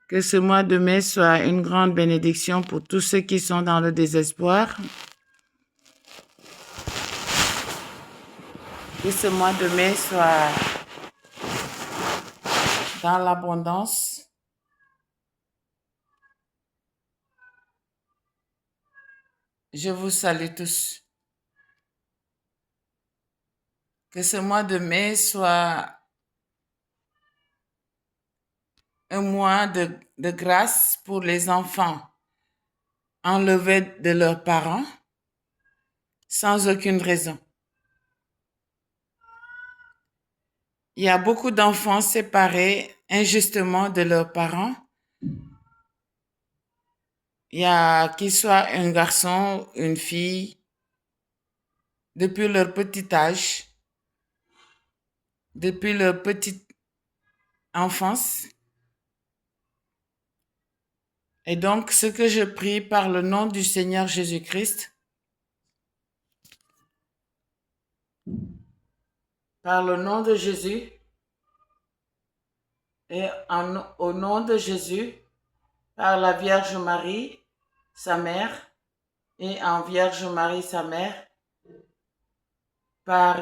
Que ce mois de mai soit une grande bénédiction pour tous ceux qui sont dans le désespoir. Que ce mois de mai soit dans l'abondance. Je vous salue tous. Que ce mois de mai soit un mois de grâce pour les enfants enlevés de leurs parents sans aucune raison. Il y a beaucoup d'enfants séparés injustement de leurs parents. Il y a qu'ils soient un garçon, une fille, depuis leur petit âge, depuis leur petite enfance. Et donc, ce que je prie par le nom du Seigneur Jésus-Christ, par le nom de Jésus et au nom de Jésus, par la Vierge Marie, sa mère, et en Vierge Marie, sa mère, par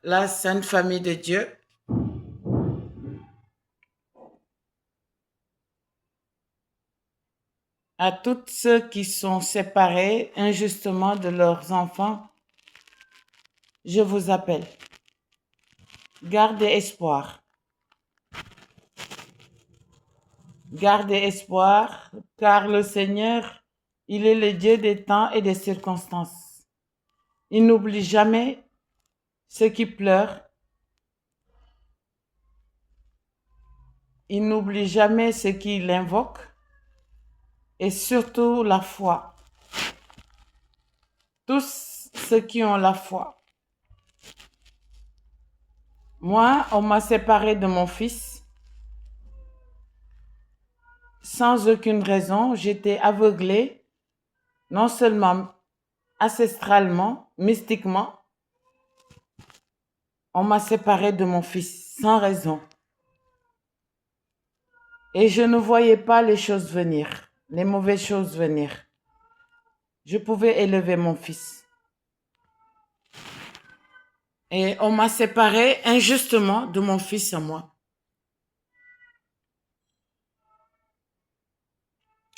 la Sainte Famille de Dieu, à tous ceux qui sont séparés injustement de leurs enfants, je vous appelle. Gardez espoir. Gardez espoir, car le Seigneur, il est le Dieu des temps et des circonstances. Il n'oublie jamais ceux qui pleurent. Il n'oublie jamais ceux qui l'invoquent. Et surtout la foi. Tous ceux qui ont la foi. Moi, on m'a séparé de mon fils sans aucune raison. J'étais aveuglée, non seulement ancestralement, mystiquement. On m'a séparé de mon fils sans raison. Et je ne voyais pas les choses venir, les mauvaises choses venir. Je pouvais élever mon fils. Et on m'a séparé injustement de mon fils à moi.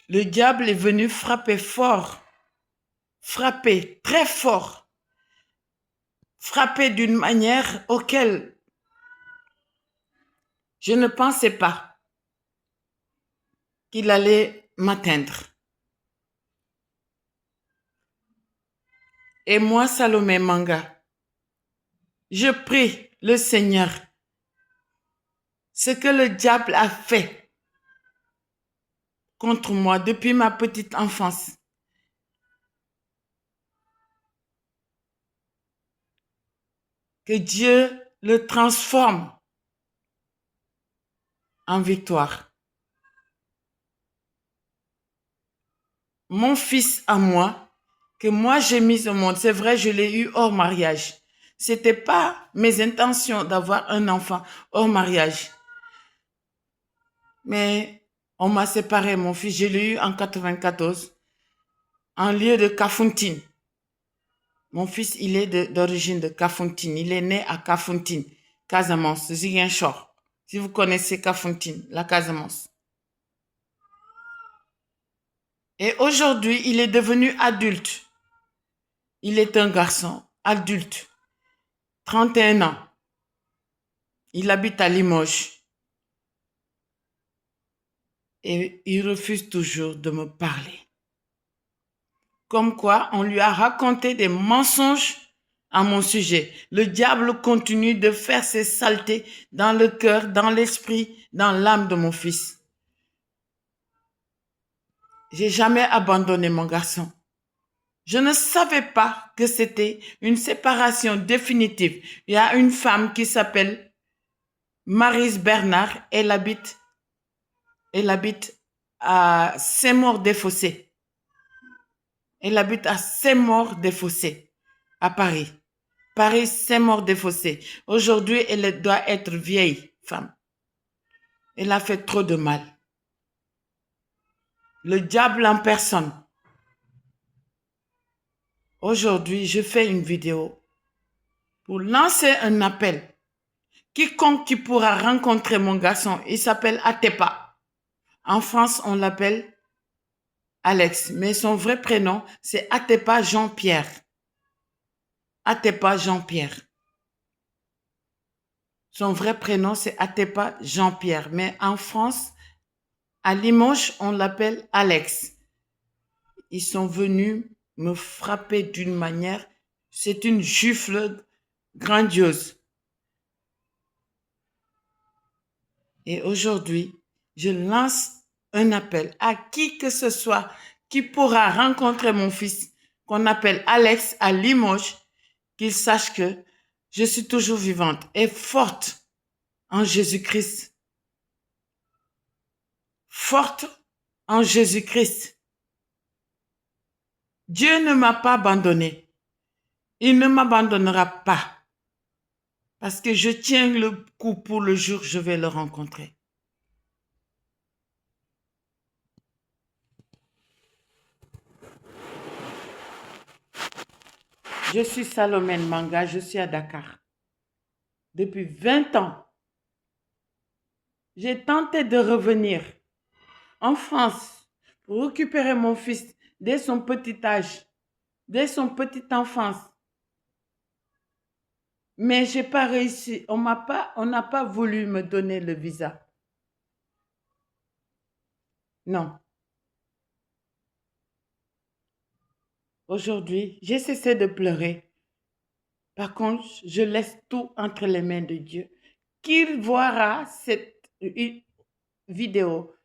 Le diable est venu frapper fort, frapper très fort, frapper d'une manière auquel je ne pensais pas qu'il allait m'atteindre. Et moi, Salomé Manga, je prie le Seigneur, ce que le diable a fait contre moi depuis ma petite enfance. Que Dieu le transforme en victoire. Mon fils à moi, que moi j'ai mis au monde, c'est vrai, je l'ai eu hors mariage. C'était pas mes intentions d'avoir un enfant hors mariage. Mais on m'a séparé, mon fils, je l'ai eu en 94, en lieu de Kafountine. Mon fils, il est d'origine de Kafountine. Il est né à Kafountine, Casamance, Ziguinchor. Si vous connaissez Kafountine, la Casamance. Et aujourd'hui, il est devenu adulte. Il est un garçon adulte, 31 ans. Il habite à Limoges. Et il refuse toujours de me parler. Comme quoi, on lui a raconté des mensonges à mon sujet. Le diable continue de faire ses saletés dans le cœur, dans l'esprit, dans l'âme de mon fils. J'ai jamais abandonné mon garçon. Je ne savais pas que c'était une séparation définitive. Il y a une femme qui s'appelle Maryse Bernard. Elle habite à Saint-Maur-des-Fossés. Elle habite à Saint-Maur-des-Fossés, à Paris. Paris, Saint-Maur-des-Fossés. Aujourd'hui, elle doit être vieille femme. Elle a fait trop de mal. le diable en personne. Aujourd'hui, je fais une vidéo pour lancer un appel. Quiconque qui pourra rencontrer mon garçon, il s'appelle Atepa. En France, on l'appelle Alex, mais son vrai prénom, c'est Atepa Jean-Pierre. Atepa Jean-Pierre. Son vrai prénom, c'est Atepa Jean-Pierre. Mais en France, à Limoges, on l'appelle Alex. Ils sont venus me frapper d'une manière, c'est une gifle grandiose. Et aujourd'hui, je lance un appel à qui que ce soit qui pourra rencontrer mon fils, qu'on appelle Alex à Limoges, qu'il sache que je suis toujours vivante et forte en Jésus-Christ. Forte en Jésus-Christ. Dieu ne m'a pas abandonnée. Il ne m'abandonnera pas. Parce que je tiens le coup pour le jour où je vais le rencontrer. Je suis Salomé Manga, je suis à Dakar. Depuis 20 ans, j'ai tenté de revenir en France pour récupérer mon fils dès son petit âge, dès son petite enfance. Mais j'ai pas réussi. On n'a pas voulu me donner le visa. Non. Aujourd'hui, j'ai cessé de pleurer. Par contre, je laisse tout entre les mains de Dieu. Qu'il verra cette vidéo.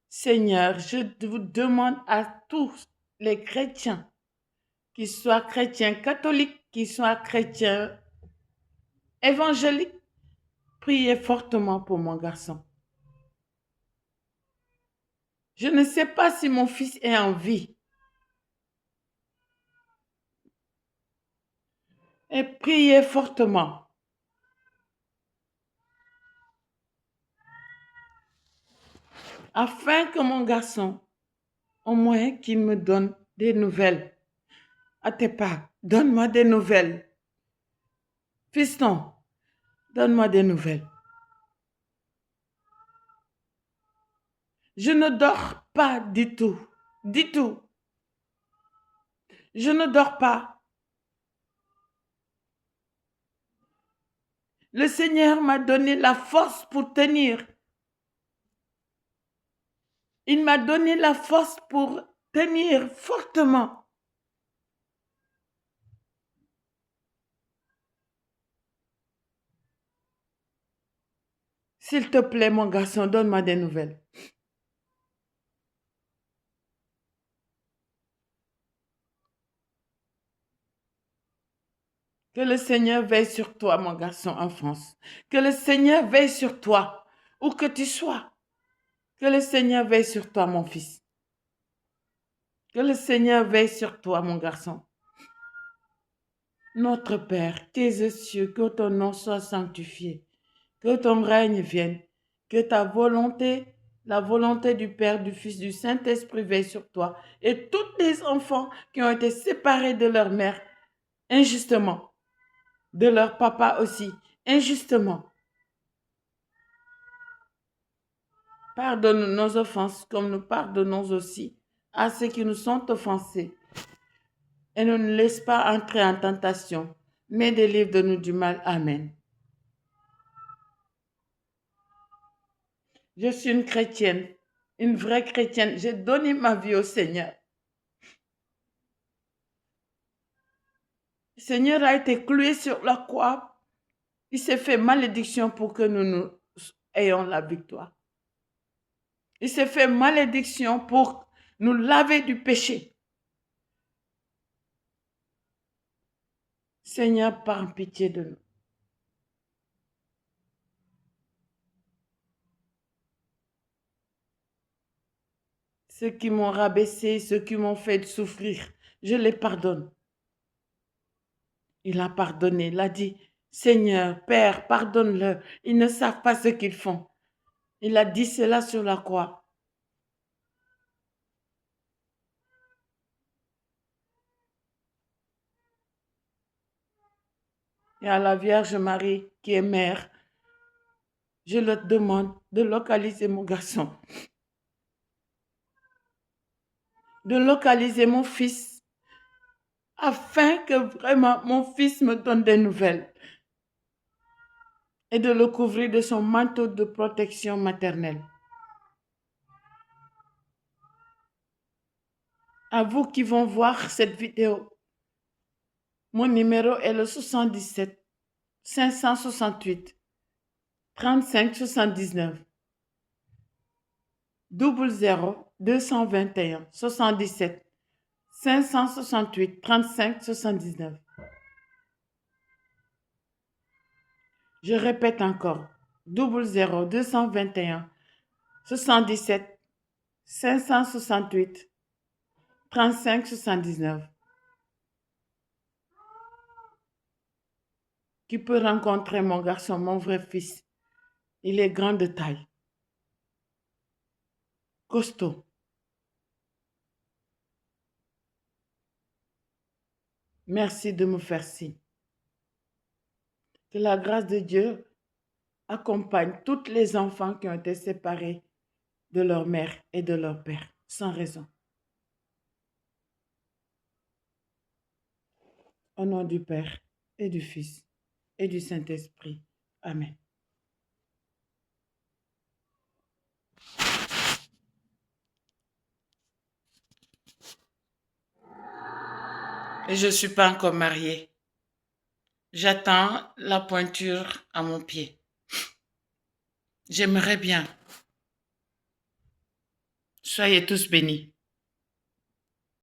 Seigneur, je vous demande à tous les chrétiens, qu'ils soient chrétiens catholiques, qu'ils soient chrétiens évangéliques, priez fortement pour mon garçon. Je ne sais pas si mon fils est en vie. Et priez fortement. Afin que mon garçon, au moins qu'il me donne des nouvelles. Atepa, donne-moi des nouvelles. Fiston, donne-moi des nouvelles. Je ne dors pas du tout. Du tout. Je ne dors pas. Le Seigneur m'a donné la force pour tenir. Il m'a donné la force pour tenir fortement. S'il te plaît, mon garçon, donne-moi des nouvelles. Que le Seigneur veille sur toi, mon garçon, en France. Que le Seigneur veille sur toi, où que tu sois. Que le Seigneur veille sur toi, mon fils. Que le Seigneur veille sur toi, mon garçon. Notre Père, tes cieux, que ton nom soit sanctifié. Que ton règne vienne. Que ta volonté, la volonté du Père, du Fils, du Saint-Esprit veille sur toi. Et tous les enfants qui ont été séparés de leur mère, injustement. De leur papa aussi, injustement. Pardonne nos offenses comme nous pardonnons aussi à ceux qui nous sont offensés. Et ne nous laisse pas entrer en tentation, mais délivre-nous du mal. Amen. Je suis une chrétienne, une vraie chrétienne. J'ai donné ma vie au Seigneur. Le Seigneur a été cloué sur la croix. Il s'est fait malédiction pour que nous ayons la victoire. Il s'est fait malédiction pour nous laver du péché. Seigneur, par pitié de nous. Ceux qui m'ont rabaissé, ceux qui m'ont fait souffrir, je les pardonne. Il a pardonné, il a dit, Seigneur, Père, pardonne-leur, ils ne savent pas ce qu'ils font. Il a dit cela sur la croix. et à la Vierge Marie qui est mère, je leur demande de localiser mon garçon, de localiser mon fils, afin que vraiment mon fils me donne des nouvelles et de le couvrir de son manteau de protection maternelle. À vous qui vont voir cette vidéo, mon numéro est le 77 568 35 79 00 221 77 568 35 79. Je répète encore, 00 221 77 568 35 79. Qui peut rencontrer mon garçon, mon vrai fils. Il est grand de taille, costaud. Merci de me faire signe. Que la grâce de Dieu accompagne tous les enfants qui ont été séparés de leur mère et de leur père, sans raison. Au nom du Père et du Fils et du Saint-Esprit. Amen. Et je ne suis pas encore mariée. J'attends la pointure à mon pied. J'aimerais bien. Soyez tous bénis.